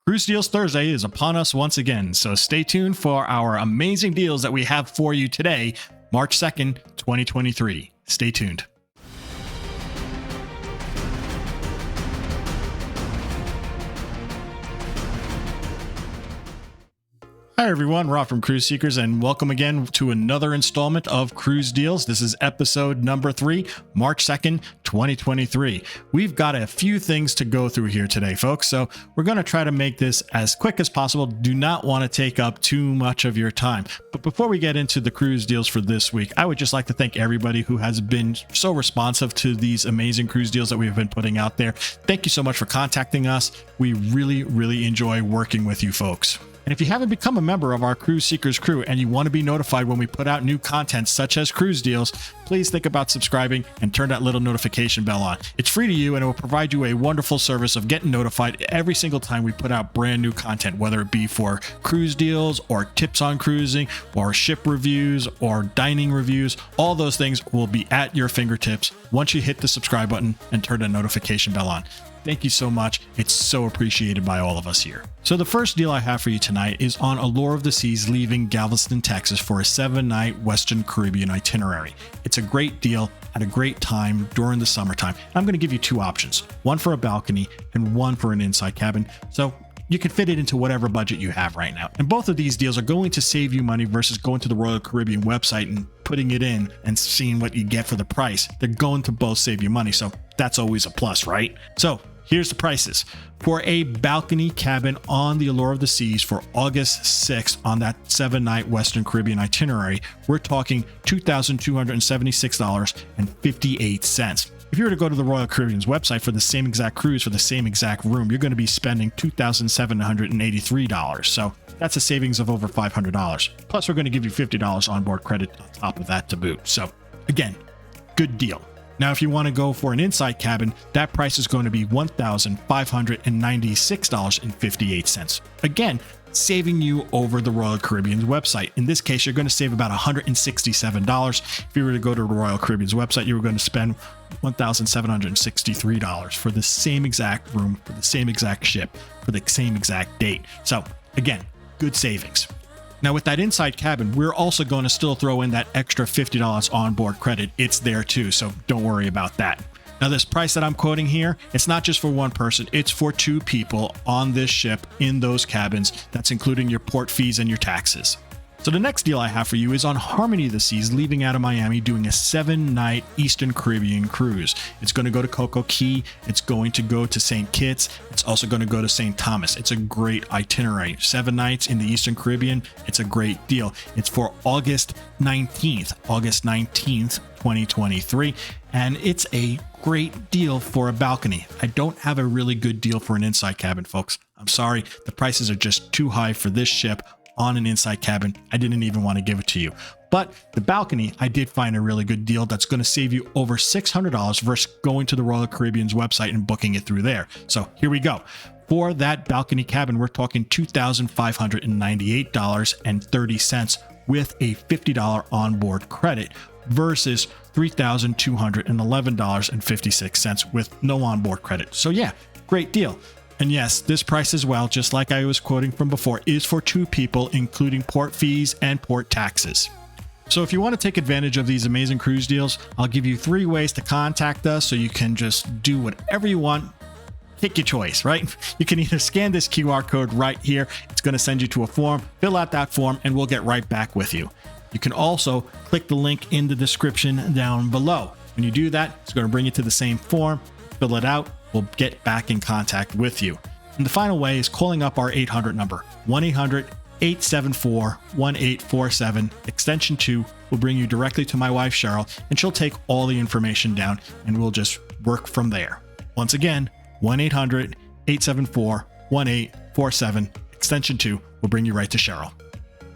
Cruise Deals Thursday is upon us once again, so stay tuned for our amazing deals that we have for you today, March 2nd, 2023. Stay tuned. Hi everyone, Rob from Cruise Seekers, and welcome again to another installment of Cruise Deals. This is episode number 3, March 2nd, 2023. We've got a few things to go through here today, folks, so we're going to try to make this as quick as possible. Do not want to take up too much of your time. But before we get into the cruise deals for this week, I would just like to thank everybody who has been so responsive to these amazing cruise deals that we've been putting out there. Thank you so much for contacting us. We really enjoy working with you folks. And if you haven't become a member of our Cruise Seekers crew and you want to be notified when we put out new content such as cruise deals, please think about subscribing and turn that little notification bell on. It's free to you and it will provide you a wonderful service of getting notified every single time we put out brand new content, whether it be for cruise deals or tips on cruising or ship reviews or dining reviews. All those things will be at your fingertips once you hit the subscribe button and turn the notification bell on. Thank you so much. It's so appreciated by all of us here. So the first deal I have for you tonight is on Allure of the Seas leaving Galveston, Texas for a 7-night Western Caribbean itinerary. It's a great deal at a great time during the summertime. I'm going to give you two options, one for a balcony and one for an inside cabin. So you can fit it into whatever budget you have right now. And both of these deals are going to save you money versus going to the Royal Caribbean website and putting it in and seeing what you get for the price. They're going to both save you money. So that's always a plus, right? So here's the prices. For a balcony cabin on the Allure of the Seas for August 6th on that 7-night Western Caribbean itinerary, we're talking $2,276.58. If you were to go to the Royal Caribbean's website for the same exact cruise for the same exact room, you're going to be spending $2,783. So that's a savings of over $500. Plus, we're going to give you $50 onboard credit on top of that to boot. So again, good deal. Now, if you want to go for an inside cabin, that price is going to be $1,596.58. Again, saving you over the Royal Caribbean's website. In this case, you're going to save about $167. If you were to go to the Royal Caribbean's website, you were going to spend $1,763 for the same exact room, for the same exact ship, for the same exact date. So again, good savings. Now with that inside cabin, we're also going to still throw in that extra $50 onboard credit. It's there too, so don't worry about that. Now this price that I'm quoting here, it's not just for one person, it's for 2 people on this ship in those cabins. That's including your port fees and your taxes. So the next deal I have for you is on Harmony of the Seas leaving out of Miami doing a 7-night Eastern Caribbean cruise. It's going to go to Cococay, it's going to go to St. Kitts, it's also going to go to St. Thomas. It's a great itinerary. 7 nights in the Eastern Caribbean, it's a great deal. It's for August 19th, 2023, and it's a great deal for a balcony. I don't have a really good deal for an inside cabin, folks. I'm sorry, the prices are just too high for this ship on an inside cabin. I didn't even want to give it to you. But the balcony, I did find a really good deal that's going to save you over $600 versus going to the Royal Caribbean's website and booking it through there. So here we go. For that balcony cabin, we're talking $2,598.30 with a $50 onboard credit versus $3,211.56 with no onboard credit. So yeah, great deal. And yes, this price as well, just like I was quoting from before, is for 2 people, including port fees and port taxes. So if you want to take advantage of these amazing cruise deals, I'll give you 3 ways to contact us so you can just do whatever you want. Pick your choice, right? You can either scan this QR code right here. It's going to send you to a form. Fill out that form and we'll get right back with you. You can also click the link in the description down below. When you do that, it's going to bring you to the same form. Fill it out. We'll get back in contact with you. And the final way is calling up our 800 number, 1-800-874-1847, extension 2 will bring you directly to my wife, Cheryl, and she'll take all the information down and we'll just work from there. Once again, 1-800-874-1847, extension 2 will bring you right to Cheryl.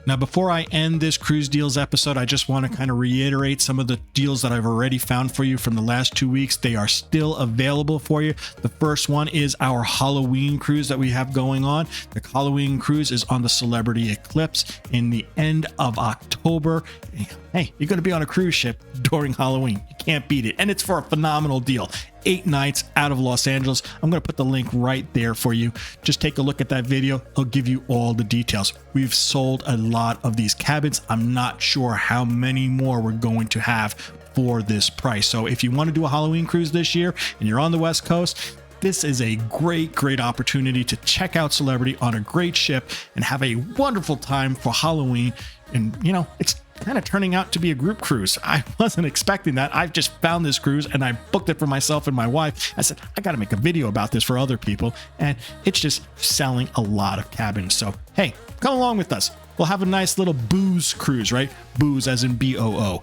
Now, before I end this Cruise Deals episode, I just want to kind of reiterate some of the deals that I've already found for you from the last 2 weeks. They are still available for you. The first one is our Halloween cruise that we have going on. The Halloween cruise is on the Celebrity Eclipse in the end of October. Hey, you're going to be on a cruise ship during Halloween. You can't beat it. And it's for a phenomenal deal. 8 nights out of Los Angeles. I'm going to put the link right there for you. Just take a look at that video. I'll give you all the details. We've sold a lot of these cabins. I'm not sure how many more we're going to have for this price. So if you want to do a Halloween cruise this year and you're on the West Coast, this is a great opportunity to check out Celebrity on a great ship and have a wonderful time for Halloween. And you know, it's kind of turning out to be a group cruise. I wasn't expecting that. I just found this cruise and I booked it for myself and my wife. I said, I got to make a video about this for other people. And it's just selling a lot of cabins. So, hey, come along with us. We'll have a nice little booze cruise, right? Booze as in BOO.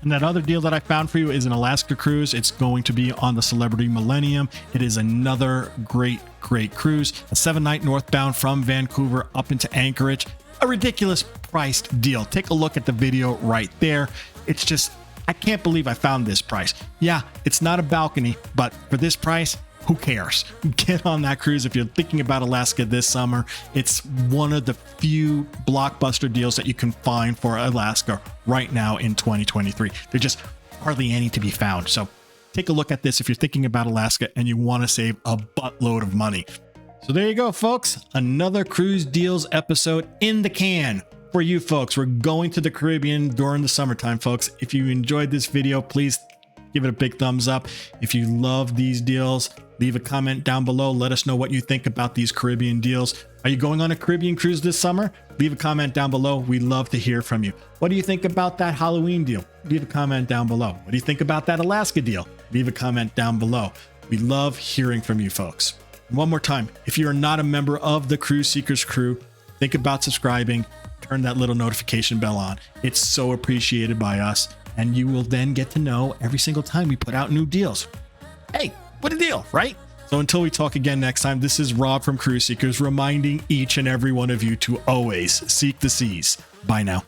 And that other deal that I found for you is an Alaska cruise. It's going to be on the Celebrity Millennium. It is another great cruise. A 7-night northbound from Vancouver up into Anchorage. A ridiculous priced deal. Take a look at the video right there. It's just, I can't believe I found this price. Yeah, it's not a balcony, but for this price, who cares? Get on that cruise if you're thinking about Alaska this summer. It's one of the few blockbuster deals that you can find for Alaska right now in 2023. There's just hardly any to be found. So take a look at this if you're thinking about Alaska and you want to save a buttload of money. So there you go, folks. Another Cruise Deals episode in the can for you folks. We're going to the Caribbean during the summertime, folks. If you enjoyed this video, please give it a big thumbs up. If you love these deals, leave a comment down below. Let us know what you think about these Caribbean deals. Are you going on a Caribbean cruise this summer? Leave a comment down below. We love to hear from you. What do you think about that Halloween deal? Leave a comment down below. What do you think about that Alaska deal? Leave a comment down below. We love hearing from you folks. One more time, if you're not a member of the Cruise Seekers crew, think about subscribing. Turn that little notification bell on. It's so appreciated by us. And you will then get to know every single time we put out new deals. Hey, what a deal, right? So until we talk again next time, this is Rob from Cruise Seekers reminding each and every one of you to always seek the seas. Bye now.